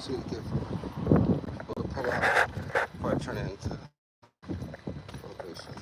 See what you get from we'll pull out before I turn it into location.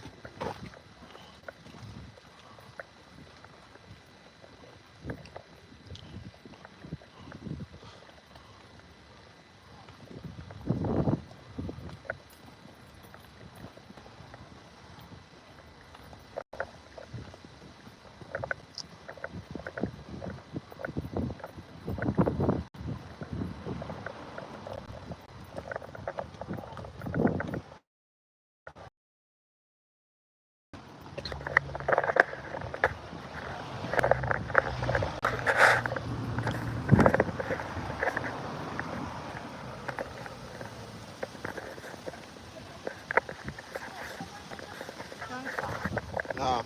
No.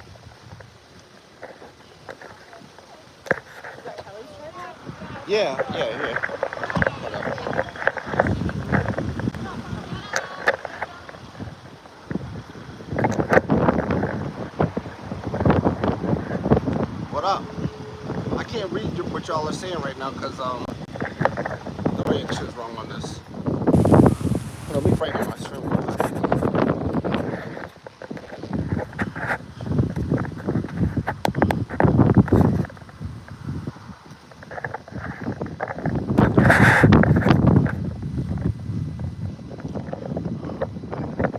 Yeah. Hold up. What up? I can't read what y'all are saying right now because the reaction's wrong on this. Hold on, let me frighten my stream.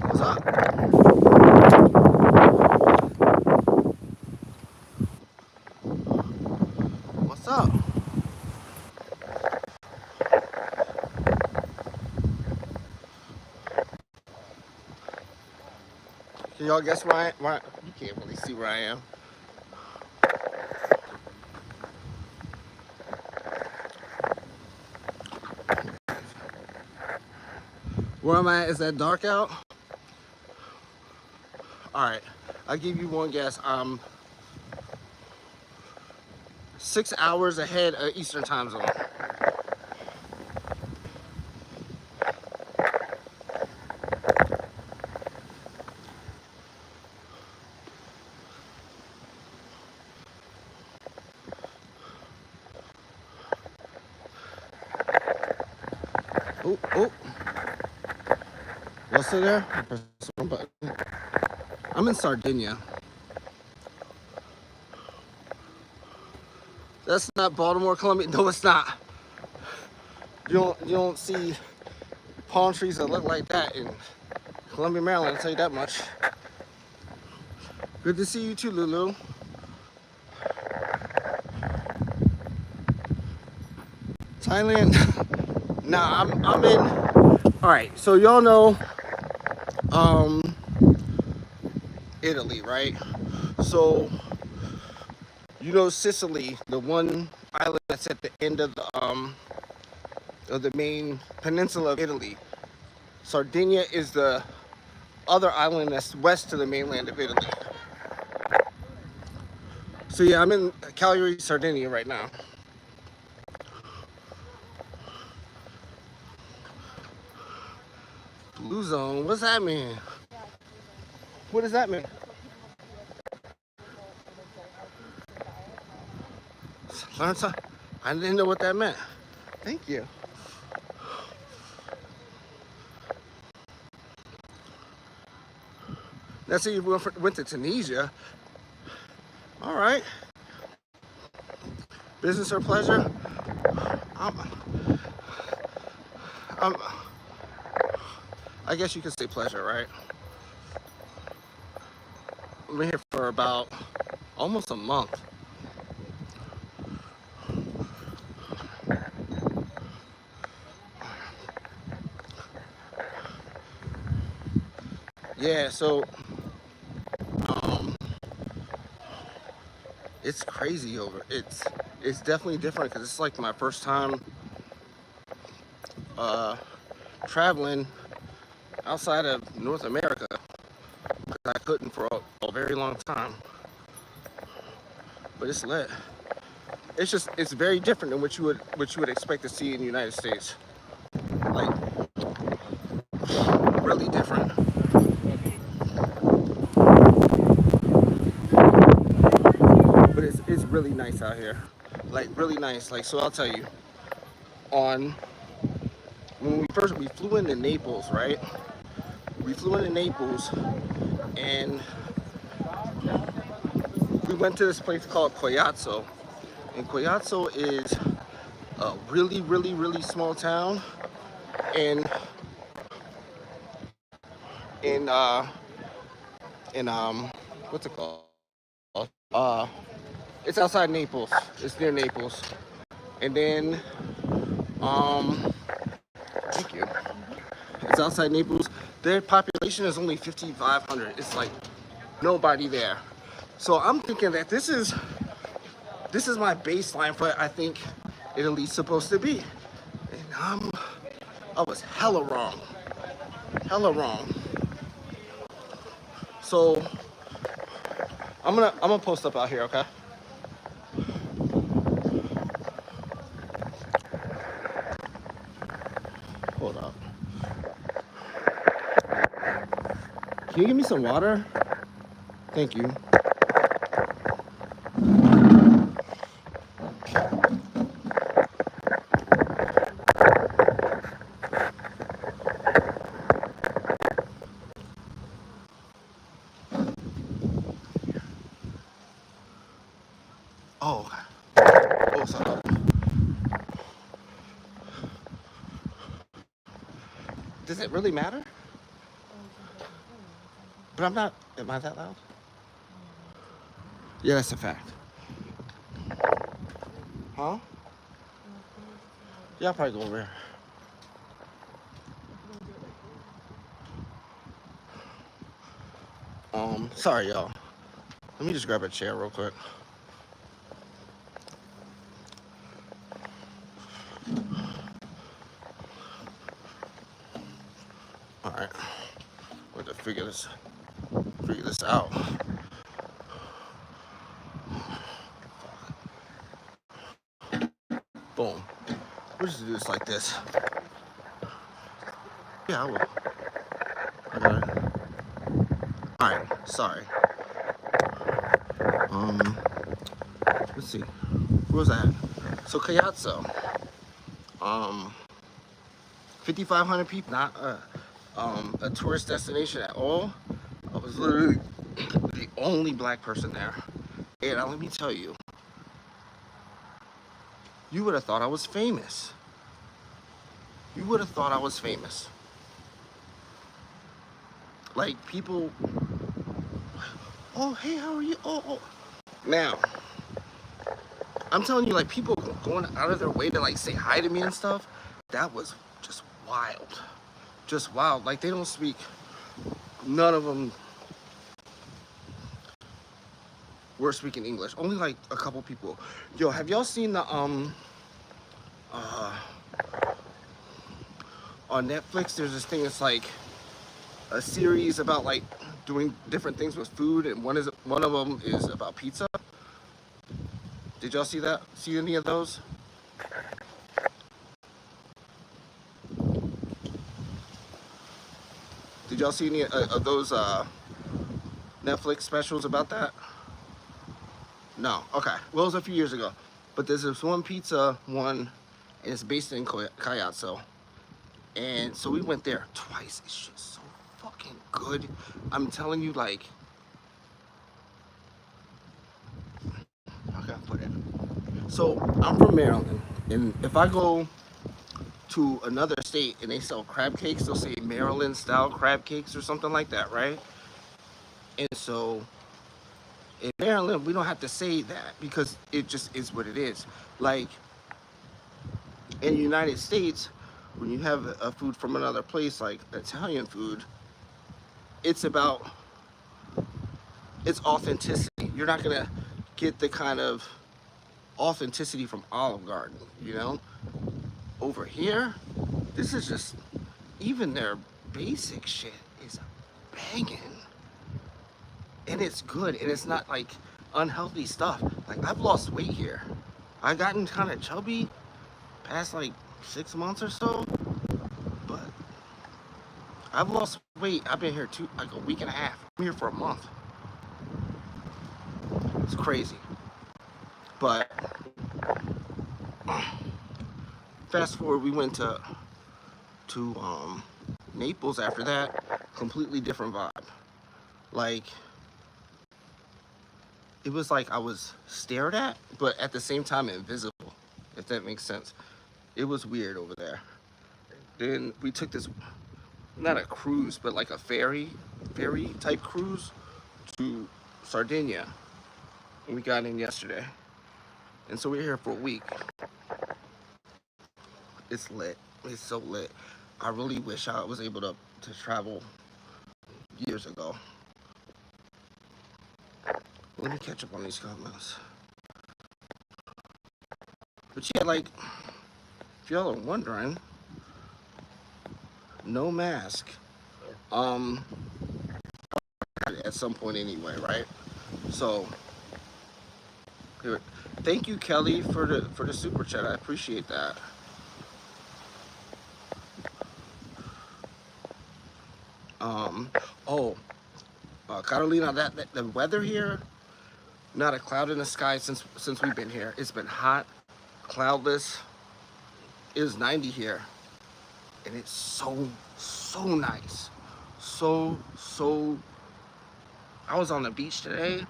What's up? What's up? Can y'all guess where you can't really see where I am. Where am I at? Is that dark out? Alright. I'll give you one guess. 6 hours ahead of Eastern time zone. Oh. What's there? I'm in Sardinia. That's not Baltimore, Columbia. No, it's not. You don't see palm trees that look like that in Columbia, Maryland. I'll tell you that much. Good to see you too, Lulu. Thailand. Nah, I'm in. All right, so y'all know, Italy, right? So you know Sicily, the one island that's at the end of the main peninsula of Italy. Sardinia is the other island that's west to the mainland of Italy. So yeah, I'm in Cagliari, Sardinia right now. Blue zone, what's that mean? What does that mean? Learn something? I didn't know what that meant. Thank you. That's how you went to Tunisia. All right. Business or pleasure? Um, I guess you could say pleasure, right? I've been here for about almost a month. Yeah, so it's crazy over. It's definitely different because it's like my first time traveling outside of North America because I couldn't for a very long time. But it's lit. It's very different than what you would expect to see in the United States. Like really different. But it's really nice out here. Like really nice. Like so I'll tell you, on when we flew into Naples, right? We flew into Naples, and we went to this place called Coyazzo. And Coyazzo is a really, really, really small town in in uh in what's it called? Uh it's outside Naples. It's near Naples. And then thank you. It's outside Naples. Their population is only 5,500. It's like nobody there. So I'm thinking that this is my baseline for what I think Italy's supposed to be. And I was hella wrong. Hella wrong. So I'm gonna post up out here, okay? Hold up. Can you give me some water? Thank you. Oh, oh, sorry. Does it really matter? But I'm not. Am I that loud? Yeah, that's a fact. Huh? Yeah, I'll probably go over there. Sorry, y'all. Let me just grab a chair real quick. All right. We're gonna figure this out. Boom. We'll just do this like this. Yeah, I will. I got it. All right. Sorry. Let's see. Where was that? So Cayazzo. 5,500 people. Not a tourist destination at all. I was literally the only black person there. And let me tell you, you would have thought I was famous. You would have thought I was famous. Like people, oh hey, how are you? Oh. Now, I'm telling you, like people going out of their way to like say hi to me and stuff. That was just wild. Just wild. Like they don't speak. None of them were speaking English. Only like a couple people. Yo, have y'all seen the on Netflix? There's this thing. It's like a series about like doing different things with food, and one of them is about pizza. Did y'all see that? See any of those? Did y'all see any of those Netflix specials about that? No. Okay. Well, it was a few years ago. But there's this one pizza one, and it's based in Cayazzo. And so we went there twice. It's just so fucking good. I'm telling you, like, how can I put it? So I'm from Maryland, and if I go to another state and they sell crab cakes, they'll say Maryland style crab cakes or something like that, right? And so in Maryland, we don't have to say that because it just is what it is. Like in the United States, when you have a food from another place, like Italian food, it's about its authenticity. You're not gonna get the kind of authenticity from Olive Garden, you know? Over here, this is just, even their basic shit is banging. And it's good, and it's not like unhealthy stuff. Like I've lost weight here. I've gotten kind of chubby past like 6 months or so, but I've lost weight. I've been here like a week and a half. I'm here for a month. It's crazy. But fast forward, we went to to Naples after that, completely different vibe. Like, it was like I was stared at, but at the same time invisible, if that makes sense. It was weird over there. Then we took this, not a cruise, but like a ferry type cruise to Sardinia. And we got in yesterday. And so we're here for a week. It's lit. It's so lit. I really wish I was able to travel years ago. Let me catch up on these comments. But yeah, like, if y'all are wondering, no mask. At some point anyway, right? So, here, thank you, Kelly, for the super chat. I appreciate that. Oh, Carolina, that the weather here, not a cloud in the sky since we've been here. It's been hot, cloudless. It was 90 here, and it's so nice, so. I was on the beach today.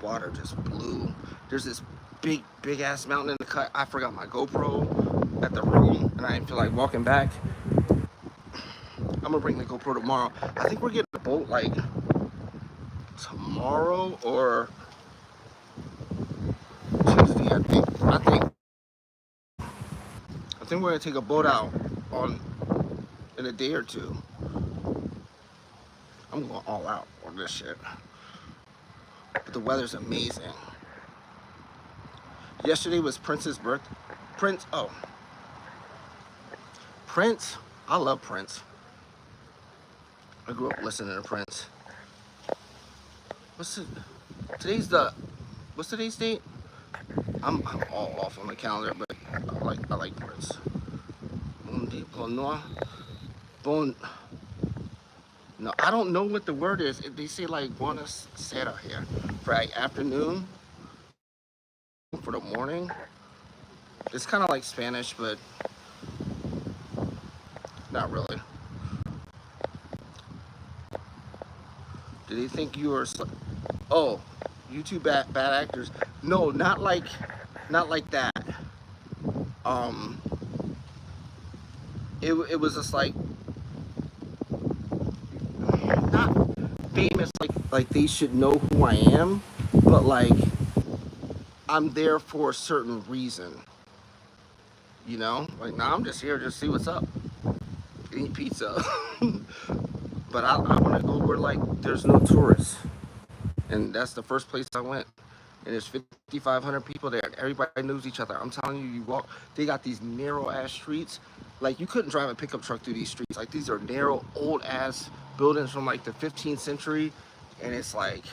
Water just blue. There's this big ass mountain in the cut. I forgot my GoPro at the room, and I didn't feel like walking back. I'm gonna bring the GoPro tomorrow. I think we're getting a boat like tomorrow or Tuesday. I think we're gonna take a boat out in a day or two. I'm going all out on this shit. But the weather's amazing. Yesterday was Prince's birthday. Prince. I love Prince. I grew up listening to Prince. What's today's date? I'm all off on the calendar, but I like Prince. No, I don't know what the word is. They say like buona sera here for like afternoon, for the morning. It's kind of like Spanish, but not really. Did they think you were? Oh, you two bad actors. No, not like that. It was just like not famous like they should know who I am, but like I'm there for a certain reason. You know, like now I'm just here to see what's up, eat pizza. But I want to go where like there's no tourists, and that's the first place I went. And there's 5,500 people there, and everybody knows each other. I'm telling you, you walk. They got these narrow ass streets. Like you couldn't drive a pickup truck through these streets. Like these are narrow, old ass buildings from like the 15th century, and it's like,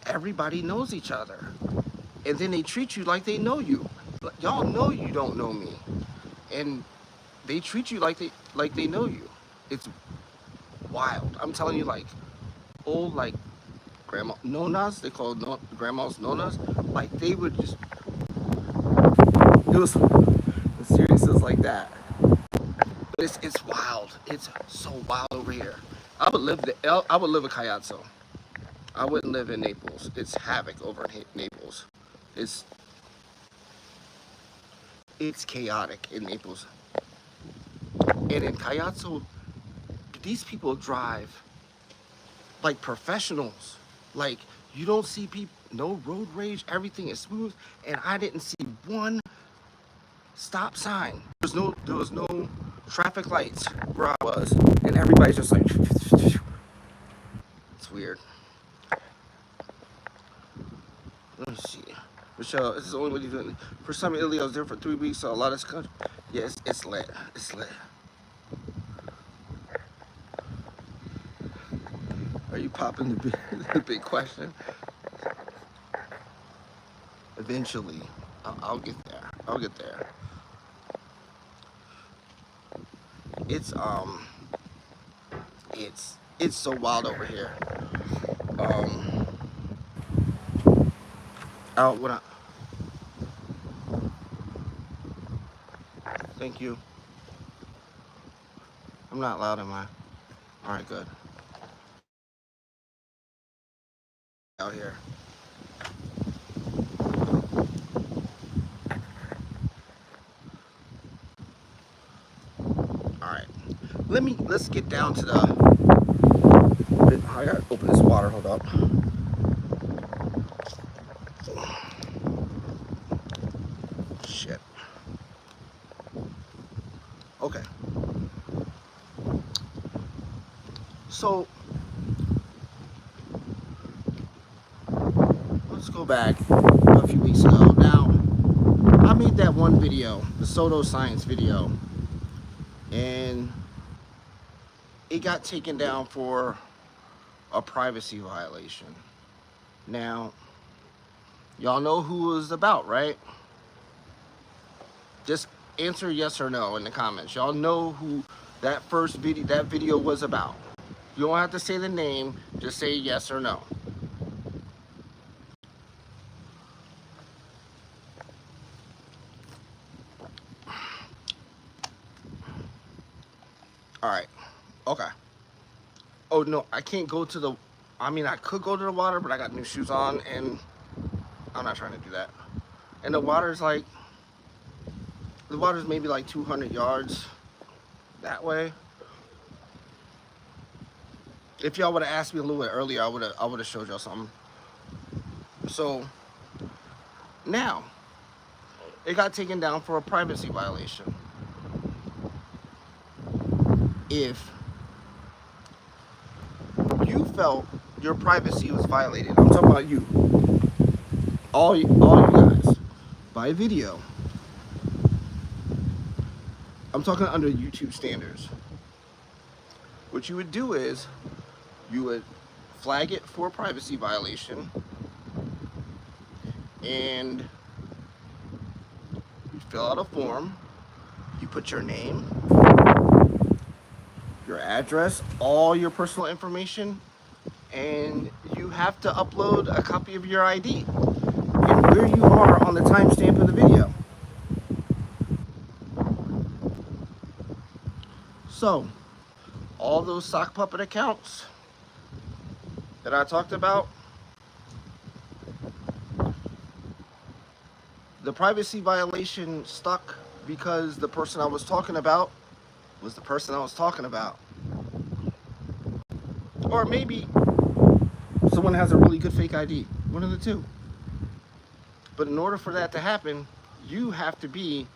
everybody knows each other, and then they treat you like they know you. Y'all know you don't know me, and they treat you like they know you. It's wild. I'm telling you, like old like grandma nonas, they call grandmas nonas. Like they would just, it was seriousness like that. But it's wild. It's so wild over here. I would live in Cayazzo. I wouldn't live in Naples. It's havoc over in Naples. It's chaotic in Naples. And in Cayazzo, these people drive like professionals. Like you don't see people, no road rage, everything is smooth. And I didn't see one stop sign. There was no traffic lights where I was, and everybody's just like, it's weird. Let me see. Michelle, this is the only way you do it. First time in Italy, I was there for 3 weeks, so a lot of this country. Yeah, it's lit. It's lit. Are you popping the big question? Eventually, I'll get there. I'll get there. It's so wild over here. Out when Thank you. I'm not loud, am I? All right, good. Out here. All right. Let's get down to the. I gotta open this water. Hold up. Shit. Okay. So let's go back a few weeks ago. Now, I made that one video, the pseudoscience video, and it got taken down for a privacy violation. Now, y'all know who it was about, right? Just answer yes or no in the comments. Y'all know who that video was about. You don't have to say the name, just say yes or no. All right. Okay. Oh no, I can't go to the, I mean, I could go to the water, but I got new shoes on and I'm not trying to do that. And the water's maybe like 200 yards that way. If y'all would have asked me a little bit earlier, I would have showed y'all something. So now it got taken down for a privacy violation. If you felt your privacy was violated, I'm talking about you, all you guys, by video. I'm talking under YouTube standards. What you would do is you would flag it for a privacy violation and you fill out a form. You put your name, your address, all your personal information, and you have to upload a copy of your ID and where you are on the timestamp of the video. So, all those sock puppet accounts that I talked about, the privacy violation stuck because the person I was talking about was the person I was talking about. Or maybe someone has a really good fake ID, one of the two. But in order for that to happen, you have to be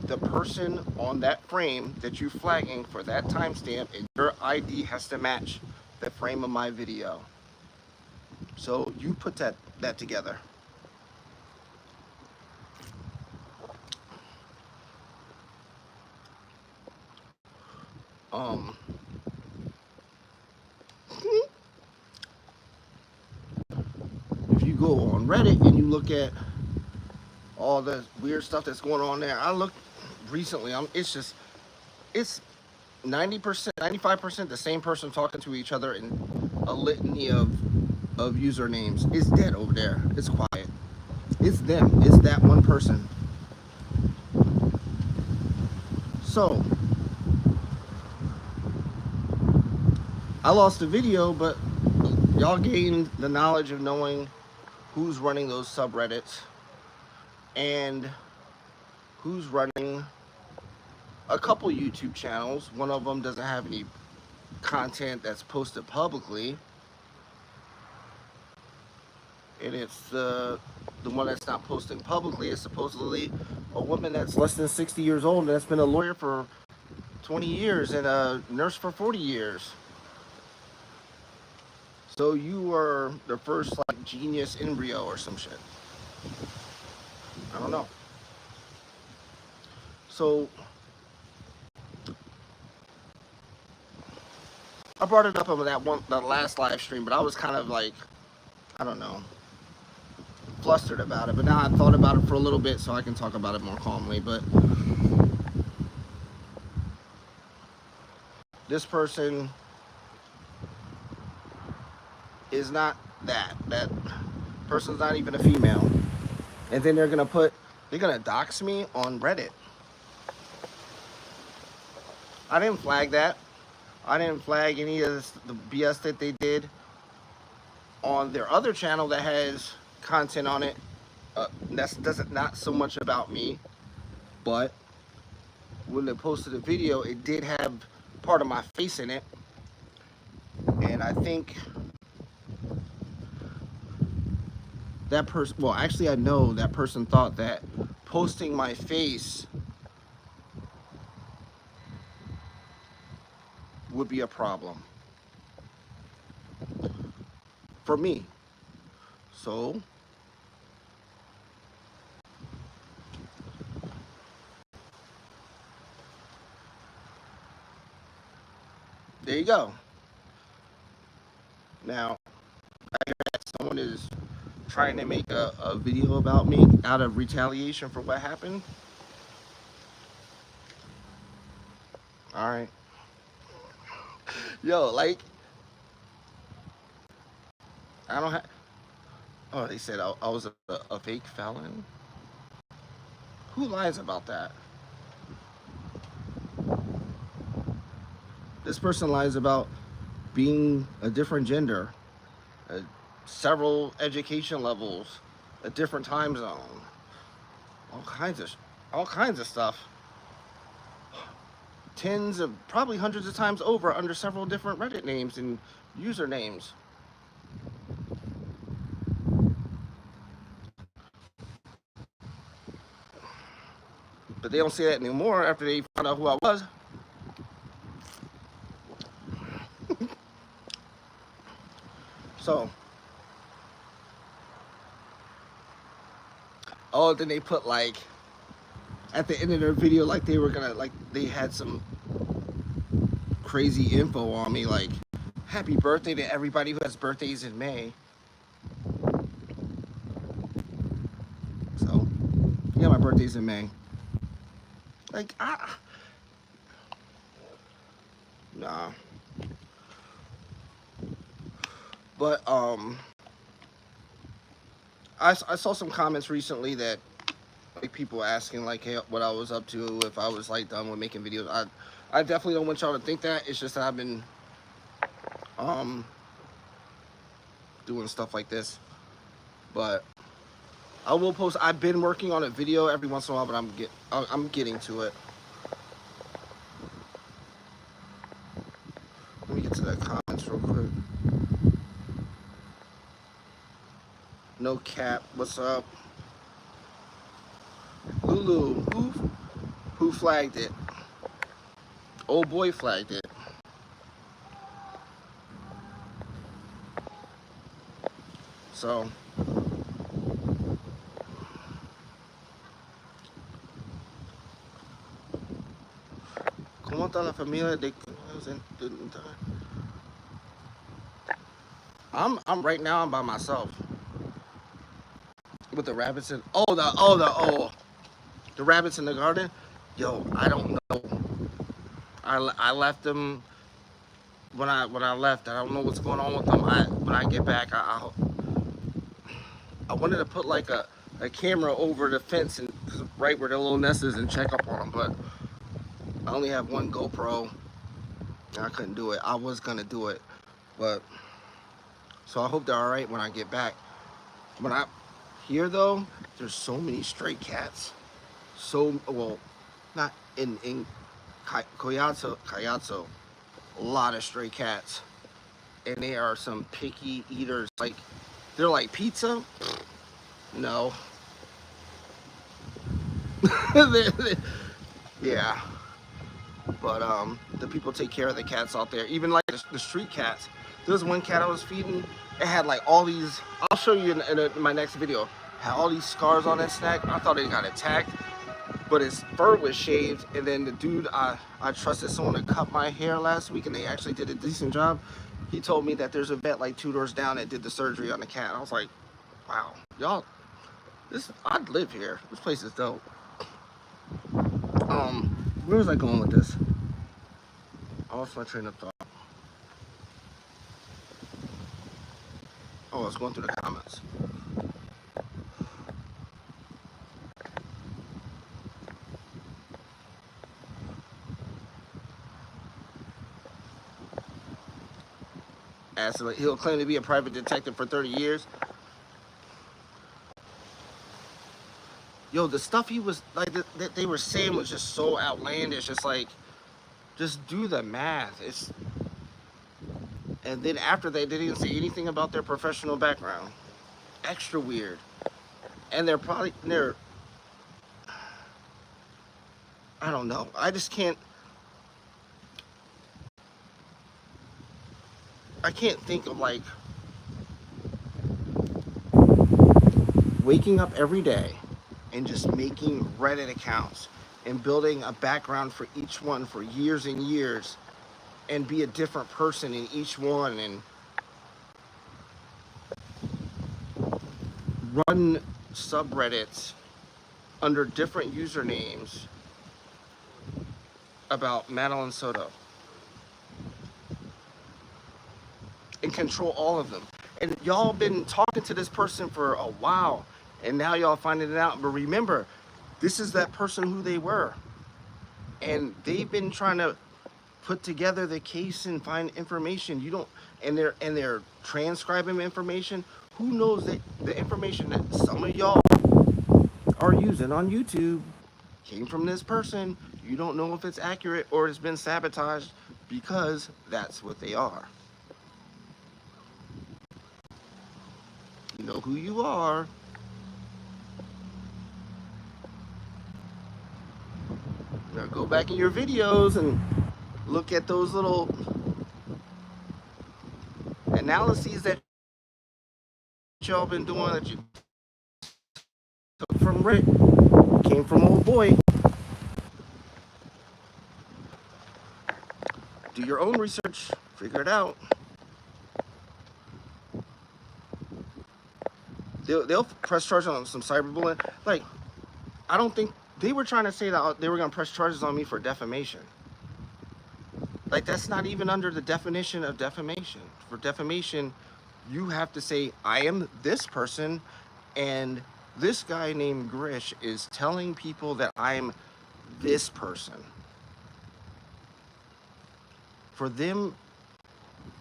the person on that frame that you're flagging for that timestamp, and your ID has to match the frame of my video. So you put that together. If you go on Reddit and you look at all the weird stuff that's going on there, I looked recently. It's 90%, 95% the same person talking to each other in a litany of usernames. It's dead over there. It's quiet. It's them. It's that one person. So I lost the video, but y'all gained the knowledge of knowing who's running those subreddits and who's running a couple YouTube channels. One of them doesn't have any content that's posted publicly, and it's the one that's not posting publicly is supposedly a woman that's less than 60 years old and that's been a lawyer for 20 years and a nurse for 40 years. So you are the first like genius embryo or some shit. I don't know. So I brought it up on that last live stream, but I was kind of like, I don't know, flustered about it. But now I've thought about it for a little bit, so I can talk about it more calmly. But this person is not that. That person's not even a female. And then they're gonna dox me on Reddit. I didn't flag that. I didn't flag any of the BS that they did on their other channel that has content on it. That's doesn't not so much about me, but when they posted the video, it did have part of my face in it, and I think that person, well, actually I know that person thought that posting my face would be a problem for me. So there you go. Now I hear that someone is trying to make a video about me out of retaliation for what happened. All right. Yo, like, I don't have. Oh, they said I was a fake felon. Who lies about that? This person lies about being a different gender, uh, several education levels, a different time zone, all kinds of, all kinds of stuff. Tens of, probably hundreds of times over under several different Reddit names and usernames. But they don't say that anymore after they found out who I was. So, oh, then they put like, at the end of their video, like they were gonna, like they had some crazy info on me, like, happy birthday to everybody who has birthdays in May. So, yeah, my birthday's in May. Like, nah. But, I saw some comments recently that, like, people asking, like, hey, what I was up to, if I was, like, done with making videos. I definitely don't want y'all to think that. It's just that I've been, doing stuff like this. But I will post. I've been working on a video every once in a while, but I'm getting to it. Let me get to the comments real quick. No cap. What's up? Lulu. Who flagged it? Old boy flagged it. So. ¿Cómo está la familia de? I'm right now. I'm by myself with the rabbits in. The rabbits in the garden. Yo, I don't know. I left them when I left. I don't know what's going on with them. When I get back, I wanted to put like a camera over the fence and right where the little nest is and check up on them, but I only have one GoPro. And I couldn't do it. I was gonna do it, but so I hope they're all right when I get back. When I here though, there's so many stray cats. So well, not in Coyazo, a lot of stray cats, and they are some picky eaters. Like they're like pizza. No. Yeah. But the people take care of the cats out there. Even like the street cats. There's one cat I was feeding. It had like all these. I'll show you in my next video. Had all these scars on its neck. I thought it got attacked, but its fur was shaved. And then the dude I trusted someone to cut my hair last week, and they actually did a decent job. He told me that there's a vet like 2 doors down that did the surgery on the cat. I was like, wow, y'all. I'd live here. This place is dope. Where was I going with this? I lost my train of thought. Oh, I was going through the comments. as like, he'll claim to be a private detective for 30 years. Yo, the stuff he was like that they were saying was just so outlandish. It's like, just do the math. It's and then after that, they didn't say anything about their professional background. Extra weird. And they're I don't know. I just can't. I can't think of like waking up every day and just making Reddit accounts and building a background for each one for years and years and be a different person in each one and run subreddits under different usernames about Madeline Soto and control all of them. And y'all been talking to this person for a while, and now y'all finding it out. But remember, this is that person who they were. And they've been trying to put together the case and find information. You don't, and they're transcribing information. Who knows that the information that some of y'all are using on YouTube came from this person? You don't know if it's accurate or it's been sabotaged, because that's what they are. You know who you are. Now go back in your videos and look at those little analyses that y'all been doing that you took from Rick, came from old boy. Do your own research, figure it out. They'll press charges on some cyberbullying. Like, I don't think they were trying to say that they were going to press charges on me for defamation. Like, that's not even under the definition of defamation. For defamation, you have to say, I am this person, and this guy named Grisch is telling people that I'm this person. For them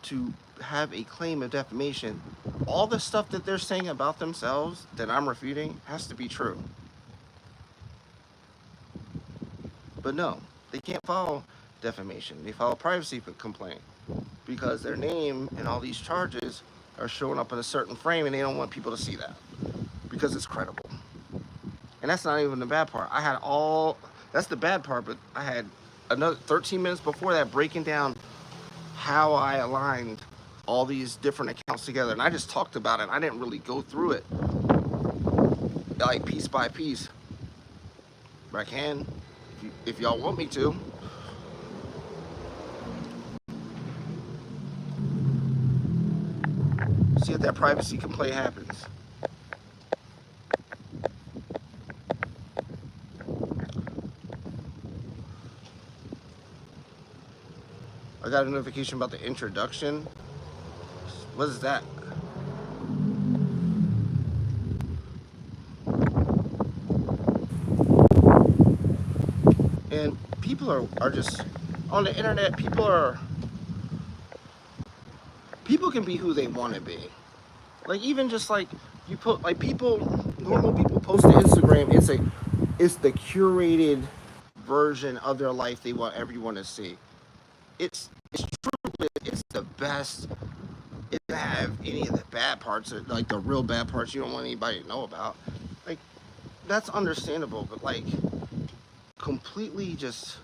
to have a claim of defamation, all the stuff that they're saying about themselves that I'm refuting has to be true. But no, they can't file defamation. They file a privacy complaint because their name and all these charges are showing up in a certain frame, and they don't want people to see that because it's credible. And that's not even the bad part. That's the bad part, but I had another 13 minutes before that breaking down how I aligned all these different accounts together. And I just talked about it. I didn't really go through it like piece by piece. But I can, if y'all want me to. See if that privacy complaint happens. I got a notification about the introduction. What is that? And people are just on the internet. People can be who they want to be. Like, even just like you put, like, normal people post to Instagram. It's the curated version of their life they want everyone to see. It's true, but it's the best. It doesn't have any of the bad parts, or like the real bad parts you don't want anybody to know about. Like, that's understandable, but like, completely just.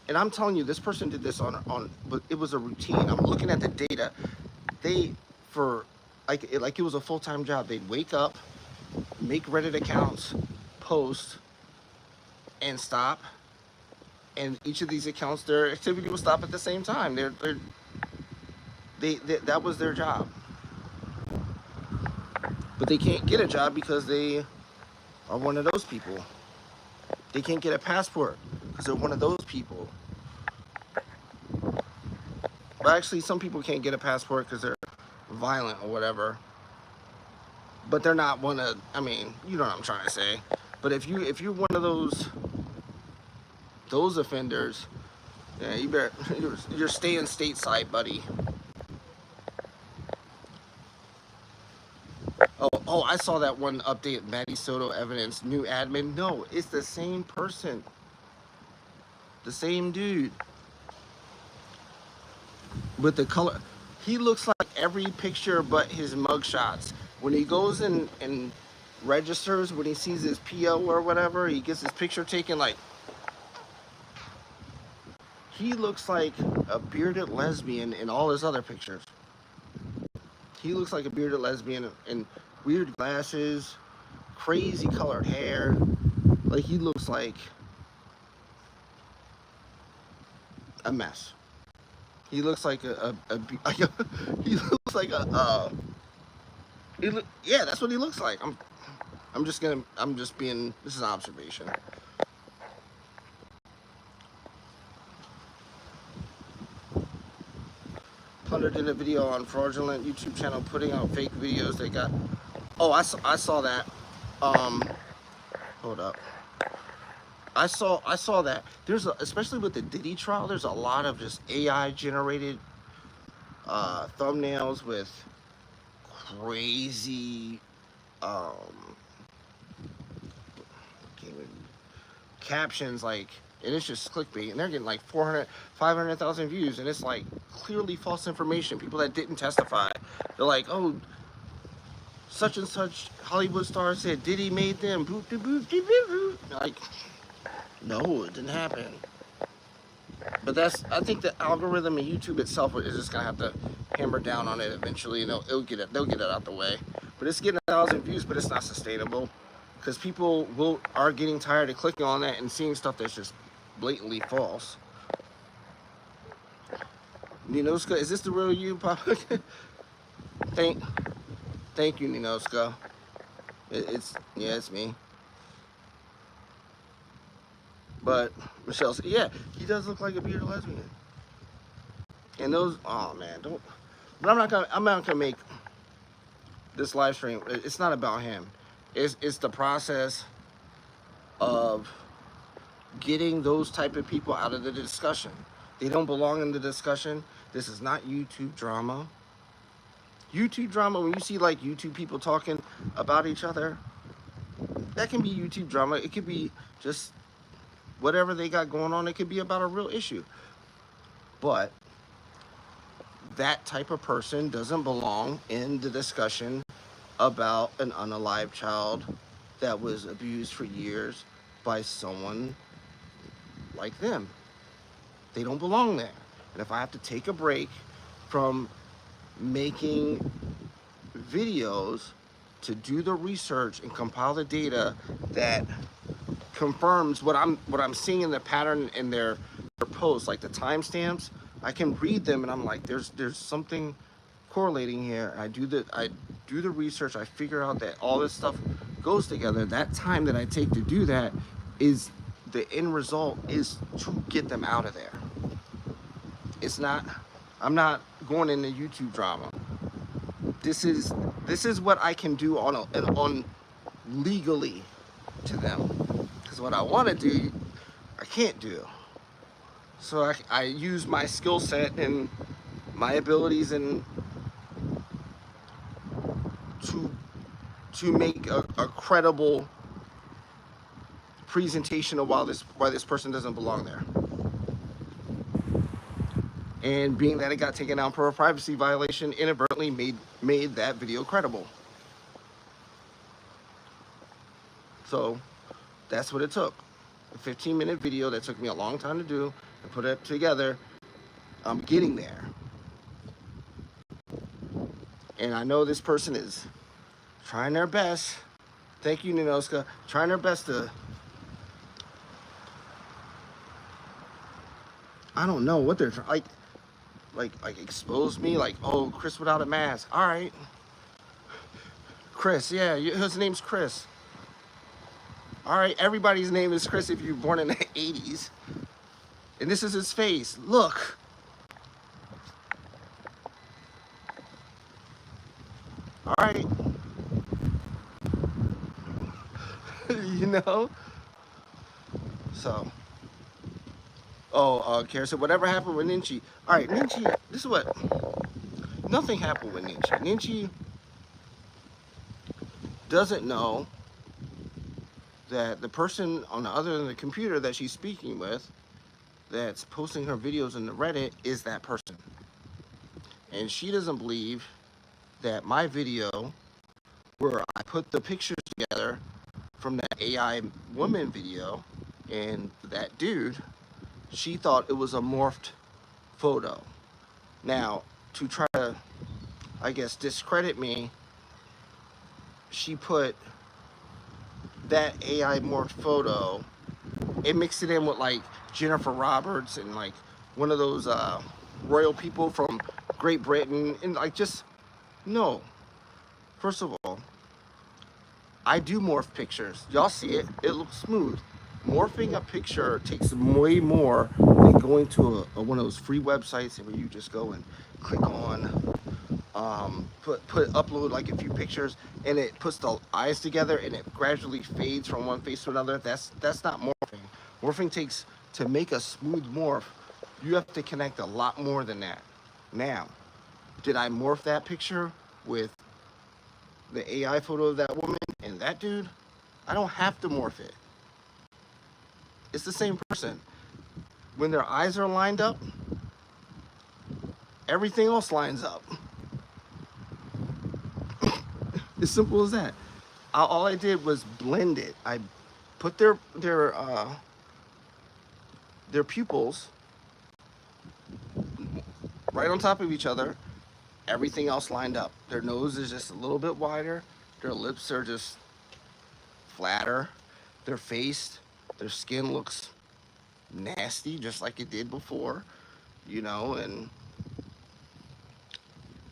And I'm telling you, this person did this but it was a routine. I'm looking at the data. Like it was a full-time job. They'd wake up, make Reddit accounts, post, and stop. And each of these accounts, their activity will stop at the same time. That was their job. But they can't get a job because they are one of those people. They can't get a passport because they're one of those people. But actually, some people can't get a passport because they're violent or whatever. But they're not one of, I mean, you know what I'm trying to say. But if you're one of those offenders, yeah, you're staying stateside, buddy. Oh, I saw that one update. Maddie Soto evidence, new admin. No, it's the same person, the same dude with the color. He looks like every picture but his mugshots. When he goes in and registers, when he sees his PO or whatever, he gets his picture taken. Like, he looks like a bearded lesbian in all his other pictures. He looks like a bearded lesbian in weird glasses, crazy colored hair. Like, he looks like a mess. He looks like he looks like yeah, that's what he looks like. I'm just being, this is an observation. Plunder did a video on fraudulent YouTube channel putting out fake videos. They got, oh, I saw that. Hold up. I saw that. There's especially with the Diddy trial, there's a lot of just AI generated thumbnails with crazy captions, like, and it's just clickbait, and they're getting like 400, 500,000 views, and it's like clearly false information. People that didn't testify, they're like, oh, such and such Hollywood star said Diddy made them boot de boot de boot boot. Like, no, it didn't happen. But that's, I think the algorithm and YouTube itself is just gonna have to hammer down on it eventually, and they'll get it out the way. But it's getting 1,000 views, but it's not sustainable, because people are getting tired of clicking on that and seeing stuff that's just blatantly false. Ninoska, is this the real you, Papa? Thank you, Ninoska. Yeah, it's me. But Michelle said, yeah, he does look like a bearded lesbian. And those, oh man, don't. But I'm not gonna make this live stream. It's not about him. It's the process of getting those type of people out of the discussion. They don't belong in the discussion. This is not YouTube drama. YouTube drama, when you see like YouTube people talking about each other, that can be YouTube drama. It could be just whatever they got going on. It could be about a real issue. But that type of person doesn't belong in the discussion about an unalive child that was abused for years by someone like them. They don't belong there. And if I have to take a break from making videos to do the research and compile the data that confirms what I'm seeing in the pattern in their posts, like the timestamps, I can read them and I'm like, there's something correlating here. I do the research, I figure out that all this stuff goes together. That time that I take to do that is the end result is to get them out of there. It's not, I'm not going into YouTube drama. This is what I can do on legally to them. Because what I want to do, I can't do. So I use my skill set and my abilities and to make a credible presentation of why this person doesn't belong there. And being that it got taken down for a privacy violation, inadvertently made that video credible. So that's what it took. A 15-minute video that took me a long time to do and put it together. I'm getting there. And I know this person is trying their best. Thank you, Ninoska. Trying their best to, I don't know what they're trying, like expose me, like, oh, Chris without a mask. All right. Chris, yeah, his name's Chris. All right, everybody's name is Chris if you're born in the 80s. And this is his face. Look. All right. You know? So. Oh, Kara said, whatever happened with Ninchi. All right, Ninchi, this is what. Nothing happened with Ninchi. doesn't know that the person on the other end of the computer that she's speaking with, that's posting her videos in the Reddit, is that person. And she doesn't believe that my video, where I put the pictures together from that AI woman video and that dude, she thought it was a morphed photo. Now, to try to, I guess, discredit me, she put that AI morphed photo, it mixed it in with like Jennifer Roberts and like one of those royal people from Great Britain, and like, just, no. First of all, I do morph pictures. Y'all see it, it looks smooth. Morphing a picture takes way more than going to one of those free websites where you just go and click on upload like a few pictures, and it puts the eyes together and it gradually fades from one face to another. That's not morphing. Morphing takes, to make a smooth morph, you have to connect a lot more than that. Now, did I morph that picture with the AI photo of that woman and that dude? I don't have to morph it. It's the same person. When their eyes are lined up, everything else lines up. As simple as that. All I did was blend it. I put their pupils right on top of each other. Everything else lined up. Their nose is just a little bit wider. Their lips are just flatter. Their face, their skin looks nasty, just like it did before, you know, and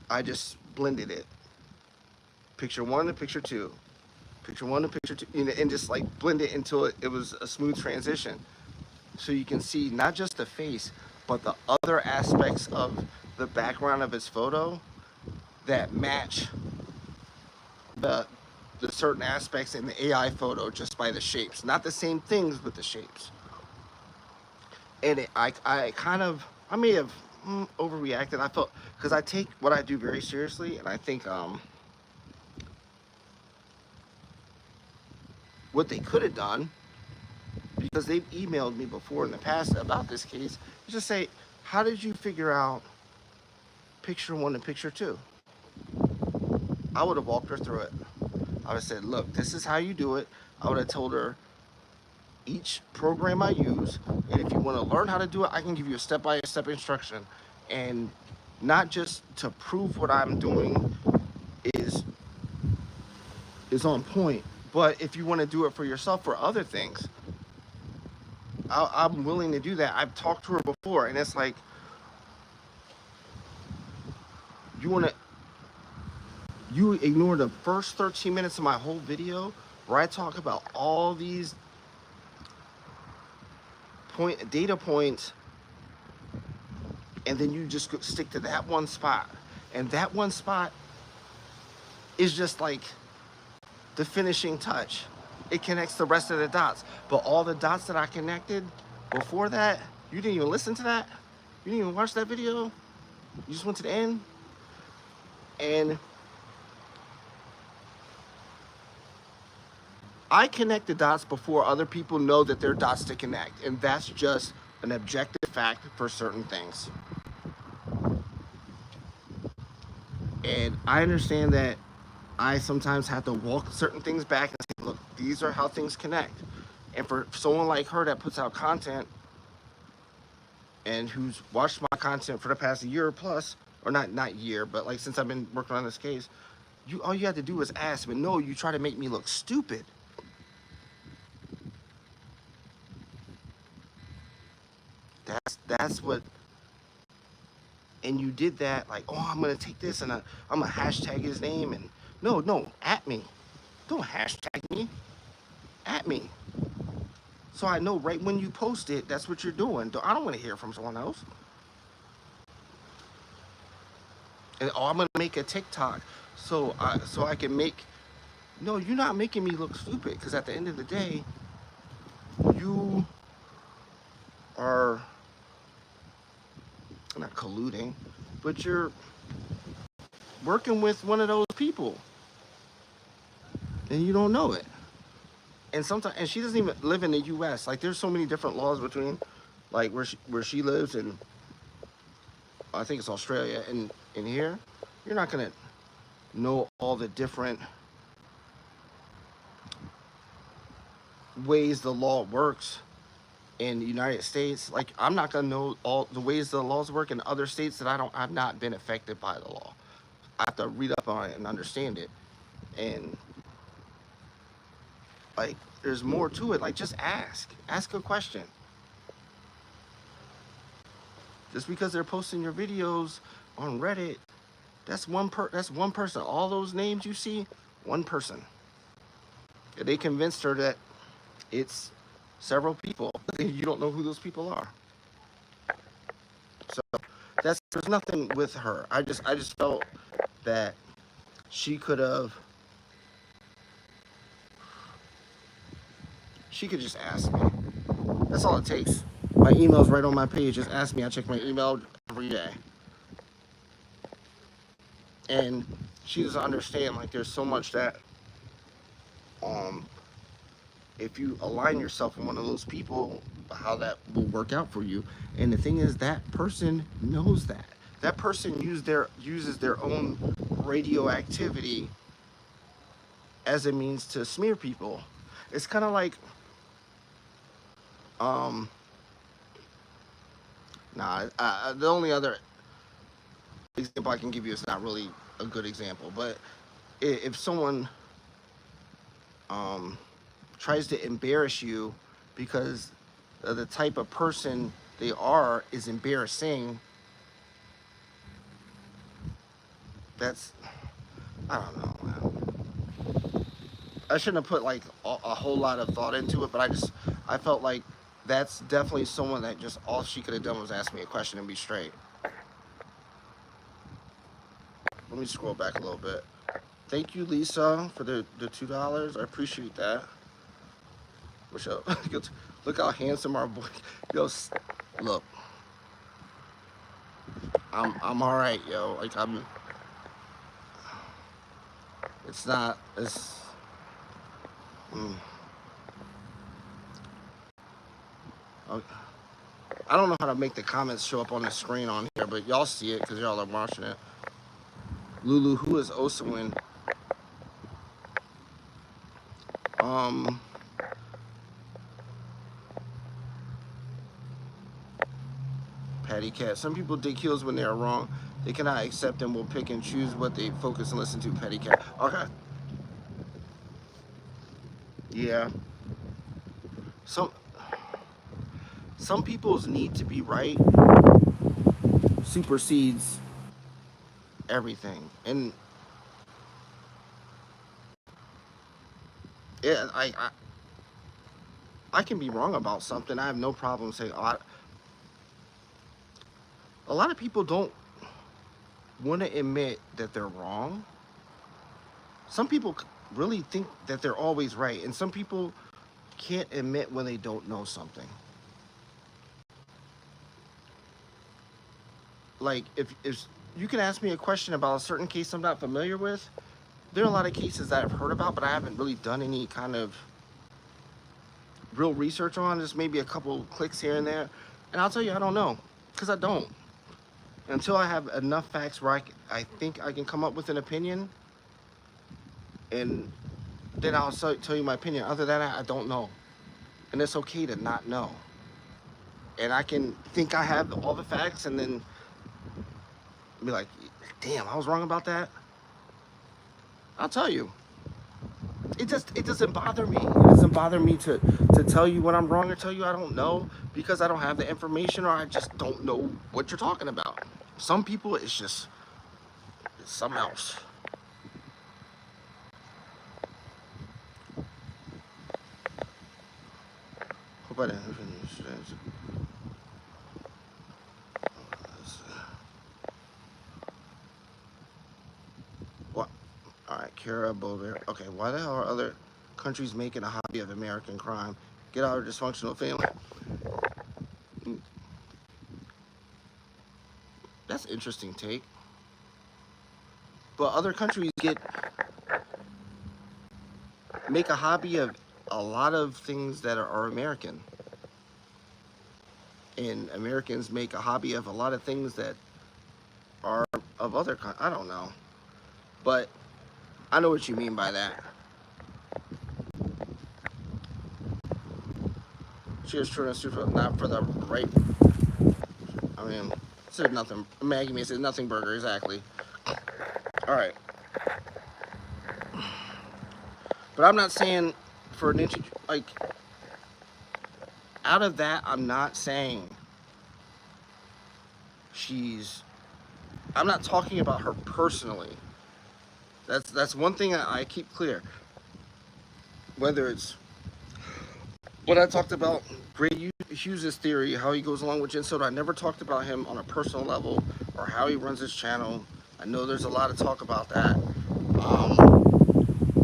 I just blended it. Picture one to picture two. Picture one to picture two, you know, and just like blend it until it was a smooth transition. So you can see not just the face, but the other aspects of the background of his photo that match the certain aspects in the AI photo just by the shapes. Not the same things, but the shapes. And I kind of, I may have overreacted. I felt, because I take what I do very seriously, and I think what they could have done, because they've emailed me before in the past about this case, is just say, how did you figure out picture one and picture two? I would have walked her through it. I would have said, look, this is how you do it. I would have told her each program I use, and if you want to learn how to do it, I can give you a step-by-step instruction. And not just to prove what I'm doing is on point, but if you want to do it for yourself for other things, I'm willing to do that. I've talked to her before, and it's like, you ignore the first 13 minutes of my whole video where I talk about all these data points, and then you just stick to that one spot. And that one spot is just like the finishing touch. It connects the rest of the dots. But all the dots that I connected before that, you didn't even listen to that. You didn't even watch that video. You just went to the end. And I connect the dots before other people know that they're dots to connect. And that's just an objective fact for certain things. And I understand that I sometimes have to walk certain things back and say, look, these are how things connect. And for someone like her that puts out content and who's watched my content for the past year plus, or not year, but like since I've been working on this case, all you have to do is ask. But no, you try to make me look stupid. That's what. And you did that like, oh, I'm gonna take this and I'm gonna hashtag his name, and no, at me. Don't hashtag me. At me. So I know right when you post it, that's what you're doing. I don't want to hear from someone else. And I'm gonna make a TikTok so I can make. No, you're not making me look stupid, because at the end of the day, you are not colluding, but you're working with one of those people. and you don't know it. And sometimes, and she doesn't even live in the U.S. Like, there's so many different laws between, like, where she lives, and I think it's Australia, and in here, you're not gonna know all the different ways the law works in the United States. Like, I'm not gonna know all the ways the laws work in other states that I've not been affected by the law. I have to read up on it and understand it. And like, there's more to it. Like, just ask a question. Just because they're posting your videos on Reddit, that's one person. All those names you see, one person. And they convinced her that it's several people. You don't know who those people are. So there's nothing with her. I just felt that she could have she could just ask me. That's all it takes. My email's right on my page. Just ask me. I check my email every day. And she doesn't understand, like, there's so much that um if you align yourself with one of those people, how that will work out for you. And the thing is, that person knows that. That person uses their own radioactivity as a means to smear people. It's kind of like, um, the only other example I can give you is not really a good example, but if someone um, tries to embarrass you because the type of person they are is embarrassing, that's, I don't know, man. I shouldn't have put like a whole lot of thought into it, but I felt like that's definitely someone that just all she could have done was ask me a question and be straight. Let me scroll back a little bit. Thank you, Lisa, for the $2. I appreciate that. Michelle, look how handsome our boy. Yo, look, I'm all right, yo. Like, it's not. It's. Mm, okay. I don't know how to make the comments show up on the screen on here, but y'all see it because y'all are watching it. Lulu, who is Osawin? Um. Patty Cat. Some people dig heels when they are wrong. They cannot accept and will pick and choose what they focus and listen to. Patty Cat. Okay. Yeah. Some some people's need to be right supersedes everything. And yeah, I can be wrong about something. I have no problem saying, oh, a lot of people don't want to admit that they're wrong. Some people really think that they're always right, and some people can't admit when they don't know something. Like, if you can ask me a question about a certain case I'm not familiar with, there are a lot of cases that I've heard about, but I haven't really done any kind of real research on. Just maybe a couple clicks here and there, and I'll tell you I don't know, because I don't. Until I have enough facts where I think I can come up with an opinion, and then I'll tell you my opinion. Other than that, I don't know. And it's okay to not know. And I can think I have all the facts and then be like, damn, I was wrong about that. I'll tell you. It doesn't bother me. It doesn't bother me to tell you when I'm wrong or tell you I don't know, because I don't have the information, or I just don't know what you're talking about. Some people, it's something else. Hope I didn't. What? All right, Kara Bover. Okay, why the hell are other countries making a hobby of American crime? Get out of dysfunctional family. That's an interesting take. But other countries get make a hobby of a lot of things that are American. And Americans make a hobby of a lot of things that are of other I don't know. But I know what you mean by that. Cheers, True Super, not for the right. I mean, it said nothing. Maggie May says nothing burger, exactly. Alright. But I'm not saying for an inch, like, out of that, I'm not saying I'm not talking about her personally. That's one thing I keep clear. Whether it's what I talked about, Gray Hughes' theory, how he goes along with Jen Soto, I never talked about him on a personal level or how he runs his channel. I know there's a lot of talk about that.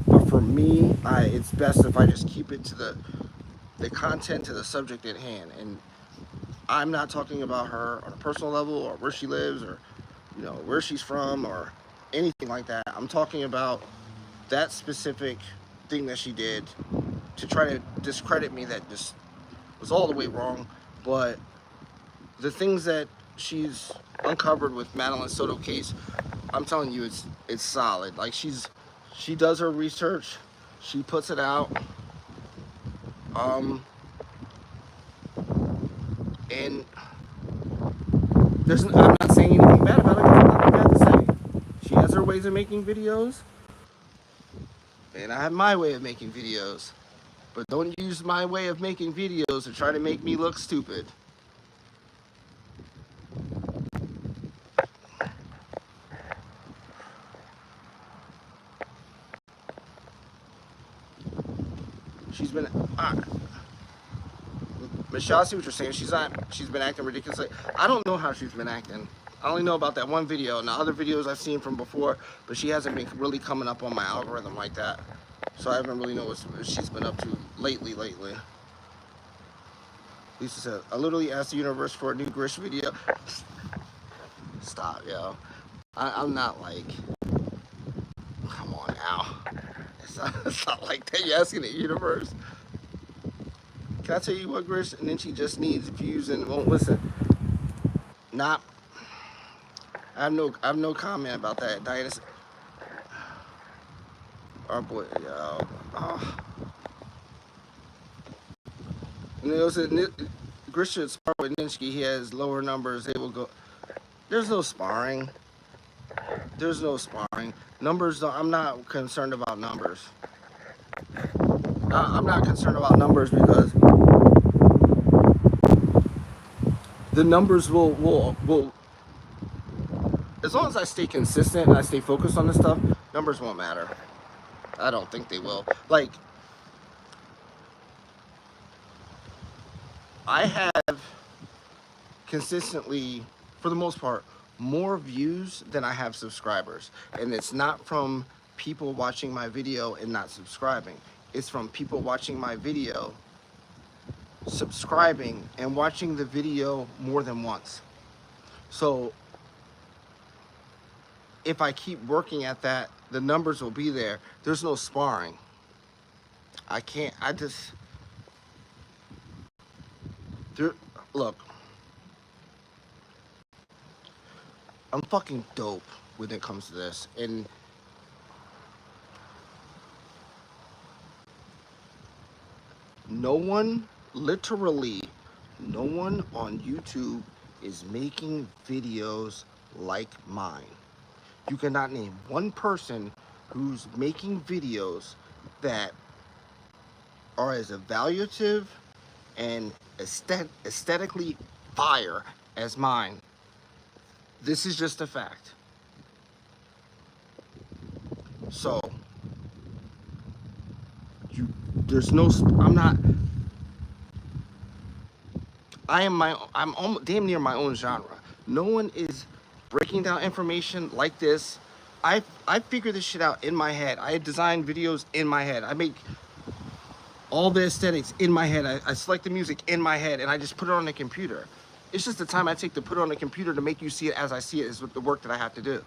But for me, it's best if I just keep it to the content, to the subject at hand. And I'm not talking about her on a personal level or where she lives or, you know, where she's from or anything like that. I'm talking about that specific thing that she did to try to discredit me that just was all the way wrong. But the things that she's uncovered with Madeline Soto case, I'm telling you, it's solid. Like, she does her research, she puts it out, and I'm not saying anything bad about it. There's nothing bad to say. She has her ways of making videos, and I have my way of making videos. But don't use my way of making videos to try to make me look stupid. She's been, Michelle, I see what you're saying. She's been acting ridiculously. I don't know how she's been acting. I only know about that one video and the other videos I've seen from before, but she hasn't been really coming up on my algorithm like that. So I haven't really know what she's been up to lately. Lisa said, I literally asked the universe for a new Grisch video. Stop, yo. I'm not like, come on now. It's not like that. You're asking the universe. Can I tell you what, Grisch? And then she just needs views and won't listen. Not. I have no comment about that. Diana. Our boy, yo. Oh. And it was Grisch should spar with Ninsky. He has lower numbers. They will go. There's no sparring. There's no sparring. Numbers. I'm not concerned about numbers. I'm not concerned about numbers because the numbers will as long as I stay consistent and I stay focused on this stuff, numbers won't matter. I don't think they will. Like, I have consistently, for the most part, more views than I have subscribers. And it's not from people watching my video and not subscribing. It's from people watching my video, subscribing, and watching the video more than once. So if I keep working at that, the numbers will be there. There's no sparring. Look, I'm fucking dope when it comes to this. And literally no one on YouTube is making videos like mine. You cannot name one person who's making videos that are as evaluative and aesthetically fire as mine. This is just a fact. So, I'm almost damn near my own genre. No one is breaking down information like this. I figure this shit out in my head. I design videos in my head. I make all the aesthetics in my head. I select the music in my head and I just put it on the computer. It's just the time I take to put it on the computer to make you see it as I see it is the work that I have to do.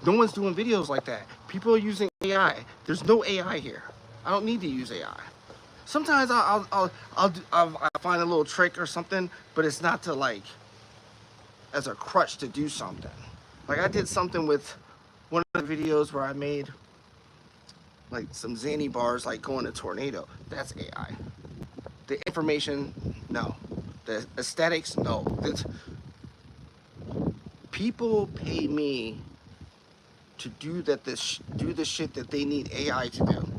No one's doing videos like that. People are using AI. There's no AI here. I don't need to use AI. Sometimes I'll find a little trick or something, but it's not to like as a crutch to do something. Like I did something with one of the videos where I made like some zany bars like going a tornado. That's AI. The information, no. The aesthetics, no. People pay me to do do the shit that they need AI to do.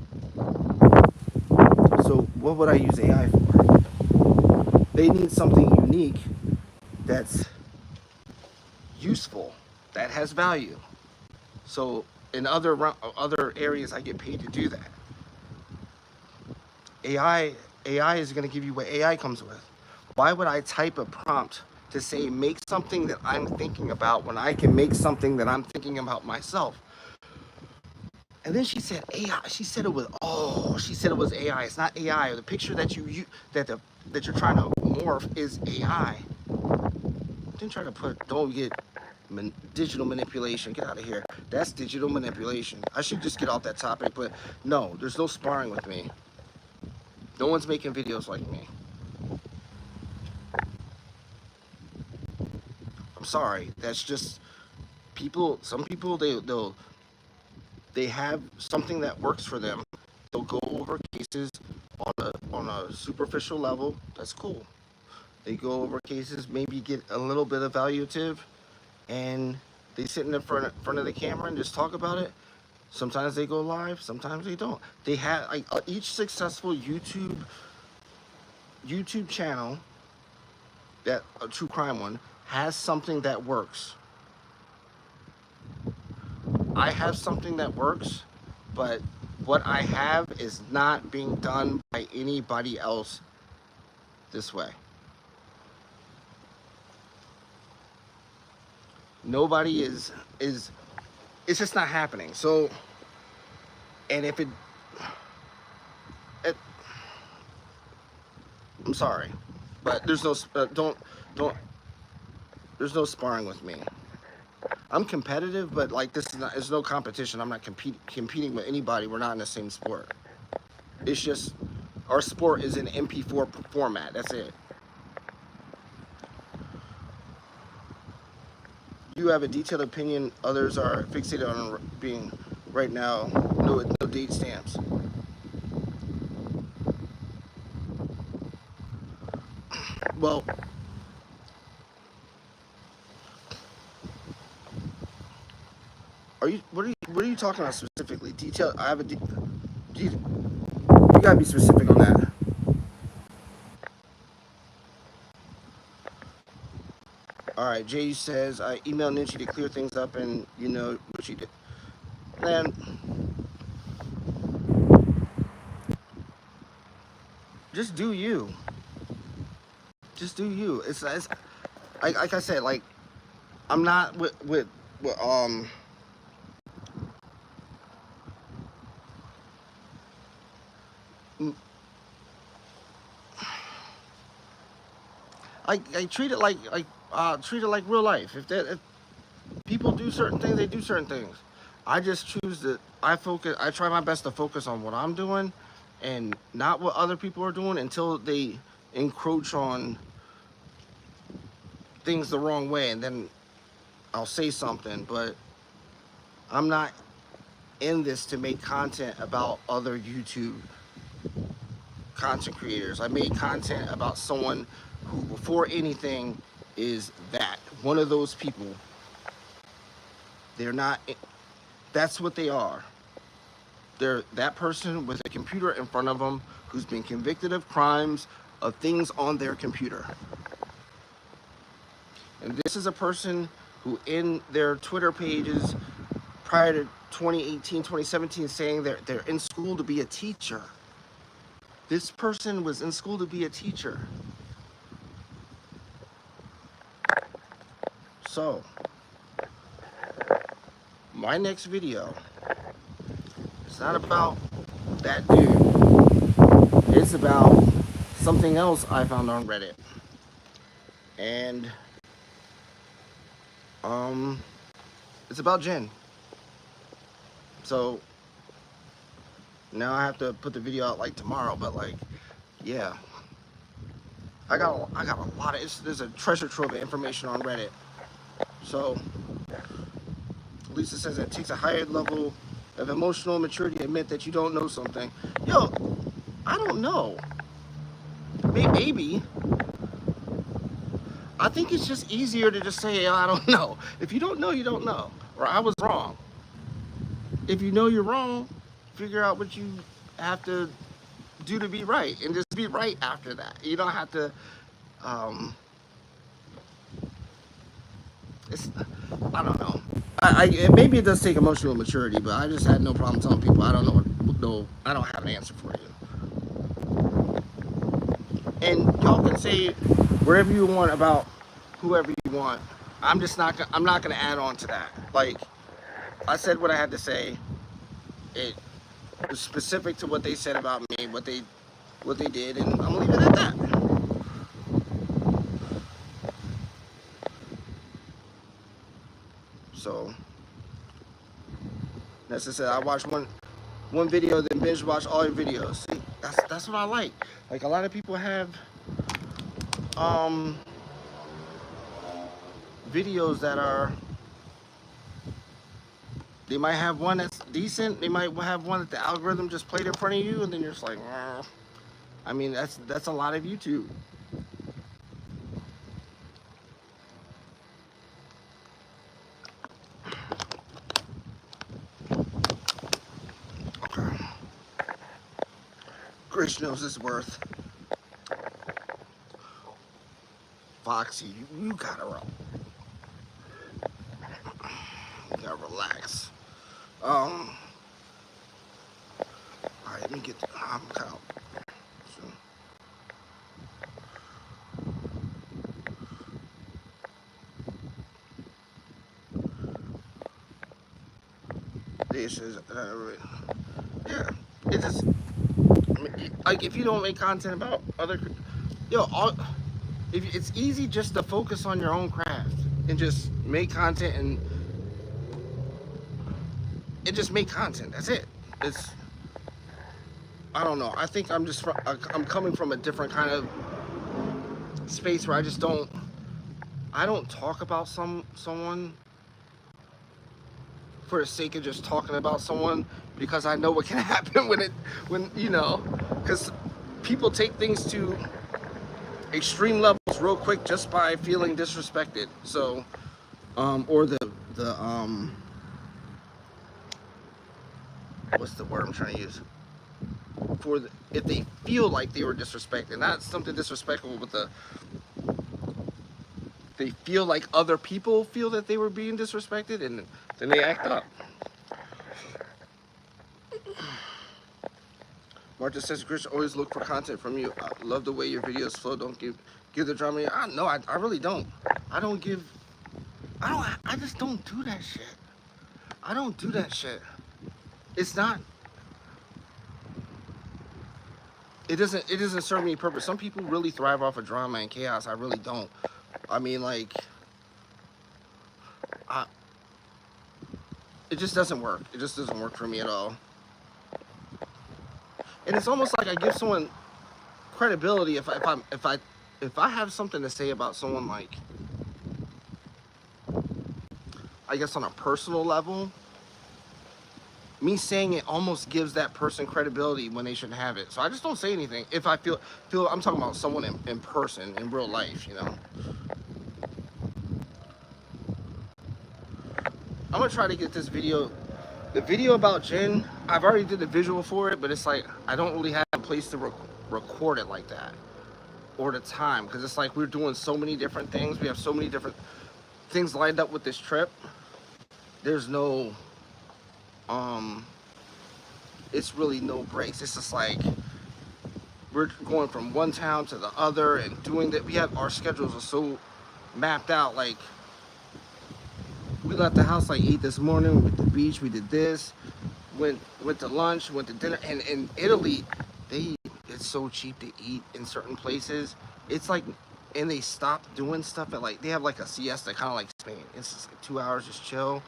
So what would I use AI for? They need something unique that's useful, that has value. So in other areas, I get paid to do that. AI is going to give you what AI comes with. Why would I type a prompt to say make something that I'm thinking about when I can make something that I'm thinking about myself? And then she said AI. She said it was she said it was AI. It's not AI. The picture that that you're trying to morph is AI. Don't try to don't get digital manipulation. Get out of here. That's digital manipulation. I should just get off that topic, but no, there's no sparring with me. No one's making videos like me. I'm sorry. That's just people. Some people they have something that works for them. They'll go over cases on a superficial level. That's cool. They go over cases, maybe get a little bit evaluative, and they sit in the front of the camera and just talk about it. Sometimes they go live, sometimes they don't. They have like each successful YouTube channel, that a true crime one, has something that works. I have something that works, but what I have is not being done by anybody else this way. Nobody is it's just not happening. So, and if it I'm sorry, but there's no don't there's no sparring with me. I'm competitive, but like this is not, there's no competition. I'm not competing with anybody. We're not in the same sport. It's just our sport is in MP4 format. That's it. You have a detailed opinion. Others are fixated on being right now. No date stamps. Well, what are you talking about specifically? Detail. I have a. You gotta be specific on that. All right, Jay says I emailed Ninja to clear things up, and you know what she did. Man, just do you. Just do you. It's like I said, like I'm not with I treat it like real life. If people do certain things, they do certain things. I just choose to. I try my best to focus on what I'm doing, and not what other people are doing until they encroach on things the wrong way, and then I'll say something. But I'm not in this to make content about other YouTube content creators. I made content about someone who, before anything, is that one of those people. They're not. That's what they are. They're that person with a computer in front of them who's been convicted of crimes, of things on their computer. And this is a person who, in their Twitter pages prior to 2018, 2017, saying they're in school to be a teacher. This person was in school to be a teacher. So, my next video is not about that dude. It's about something else I found on Reddit. And it's about Jen. So Now I have to put the video out like tomorrow, but like, yeah. I got a lot of, there's a treasure trove of information on Reddit. So Lisa says it takes a higher level of emotional maturity to admit that you don't know something. Yo, I don't know. Maybe. I think it's just easier to just say, I don't know. If you don't know, you don't know. Or I was wrong. If you know you're wrong, figure out what you have to do to be right, and just be right after that. You don't have to, it's, I don't know. Maybe it does take emotional maturity, but I just had no problem telling people I don't know. No, I don't have an answer for you. And y'all can say whatever you want about whoever you want. I'm not gonna add on to that. Like, I said what I had to say. It was specific to what they said about me, what they did, and I'm gonna leave it at that. So that's just it. I watched one video, then binge watch all your videos. See, that's what I like. Like, a lot of people have videos that are, they might have one that's decent, they might have one that the algorithm just played in front of you, and then you're just like, I mean, that's a lot of YouTube. Okay. Grisch knows his worth. Foxy, you gotta relax. All right, let me get the count. So, this is yeah. It just, I mean, like, if you don't make content about other, if it's easy just to focus on your own craft and just make content and just make content. That's it. It's, I don't know. I think I'm coming from a different kind of space where I don't talk about someone for the sake of just talking about someone, because I know what can happen when you know, because people take things to extreme levels real quick just by feeling disrespected. So, or the what's the word I'm trying to use? If they feel like they were disrespected, not something disrespectful, but they feel like other people feel that they were being disrespected, and then they act up. Martha says, Grish, always look for content from you. I love the way your videos flow. Don't give the drama. No, I really don't. I just don't do that shit. I don't do that shit. It's not, it doesn't serve any purpose. Some people really thrive off of drama and chaos. I really don't. I mean, like, it just doesn't work. It just doesn't work for me at all. And it's almost like I give someone credibility if I have something to say about someone, like, I guess on a personal level, me saying it almost gives that person credibility when they shouldn't have it. So I just don't say anything if I feel I'm talking about someone in person, in real life, you know. I'm gonna try to get this video, the video about Jen. I've already did the visual for it, but it's like I don't really have a place to record it like that, or the time, because it's like we're doing so many different things. We have so many different things lined up with this trip. There's no it's really no breaks. It's just like we're going from one town to the other and doing that. We have, our schedules are so mapped out. Like, we left the house like 8 this morning. We went to the beach. We did this. Went to lunch. Went to dinner. And in Italy, it's so cheap to eat in certain places. It's like, and they stop doing stuff at, like, they have like a siesta, kind of like Spain. It's just like 2 hours, just chill.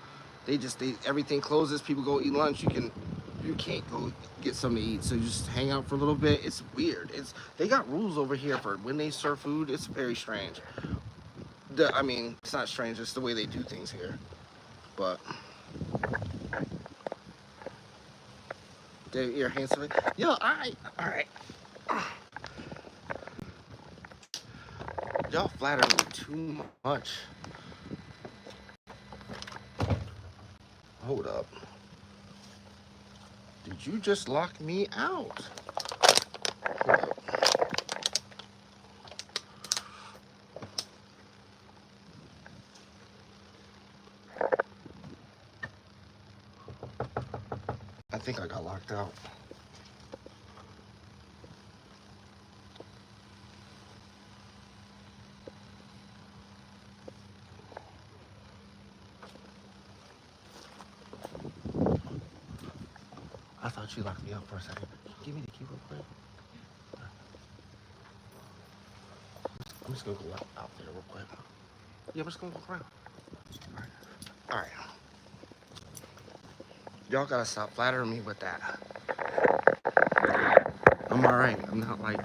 Everything closes. People go eat lunch. You can you can't go get something to eat, so you just hang out for a little bit. It's weird. They got rules over here for when they serve food. It's very strange. I mean, it's not strange. It's the way they do things here. But you're handsome. Yo, all right. Y'all flatter me too much. Hold up. Did you just lock me out? Hold up. I think I got locked out. I thought you locked me out for a second. Give me the key real quick. I'm just gonna go out there real quick. Yeah, I'm just gonna look around. All right. Y'all gotta stop flattering me with that. I'm all right. I'm not like